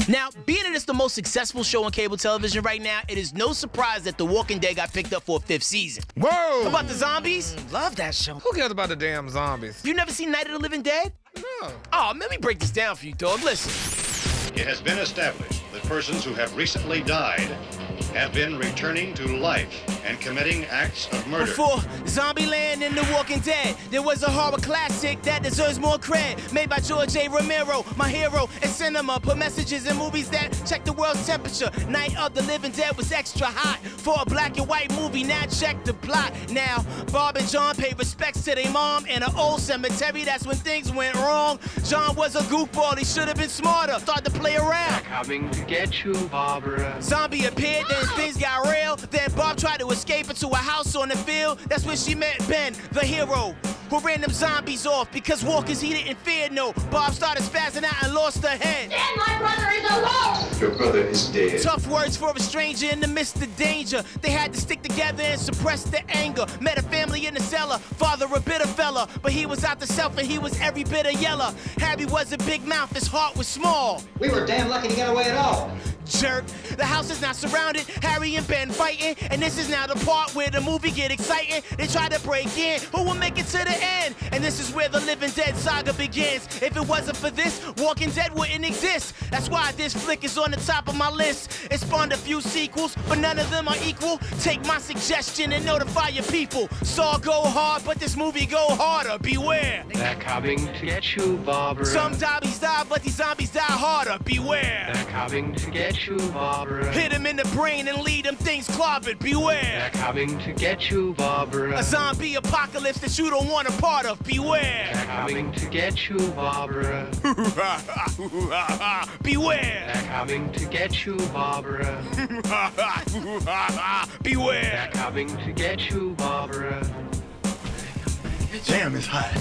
Now, being that it's the most successful show on cable television right now, it is no surprise that The Walking Dead got picked up for a 5th season. Whoa! About the zombies? Love that show. Who cares about the damn zombies? You never seen Night of the Living Dead? No. Oh, let me break this down for you, dog. Listen. It has been established that persons who have recently died have been returning to life and committing acts of murder. Before Zombieland and The Walking Dead, there was a horror classic that deserves more cred. Made by George A. Romero, my hero in cinema. Put messages in movies that check the world's temperature. Night of the Living Dead was extra hot for a black and white movie. Now check the plot. Now, Bob and John pay respects to their mom in an old cemetery. That's when things went wrong. John was a goofball. He should have been smarter. Start to play around. Coming to get you, Barbara. Zombie appeared, then things got real. Then Bob tried to escape into a house on the field. That's when she met Ben, the hero, who ran them zombies off because walkers he didn't fear no. Bob started spazzing out and lost her head. Dan, my brother is alone! Your brother is dead. Tough words for a stranger in the midst of danger. They had to stick together and suppress the anger. Met a family in the cellar, father a bitter fella, but he was out to self and he was every bit of yeller. Harry was a big mouth, his heart was small. We were damn lucky to get away at all. Jerk. The house is now surrounded, Harry and Ben fighting, and this is now the part where the movie get exciting. They try to break in, who will make it to the end? And this is where the Living Dead saga begins. If it wasn't for this, Walking Dead wouldn't exist. That's why this flick is on the top of my list. It spawned a few sequels, but none of them are equal. Take my suggestion and notify your people. Saw go hard, but this movie go harder. Beware. They're coming to get you, Barbara. Some zombies die, but these zombies die harder. Beware. They're coming to get you, Barbara. Hit him in the brain and lead them things clobbered. Beware. They're coming to get you, Barbara. A zombie apocalypse that you don't want a part of. Beware. They're coming to get you, Barbara. Beware. They're coming to get you, Barbara. Beware. They're coming to get you, Barbara. Damn, it's hot.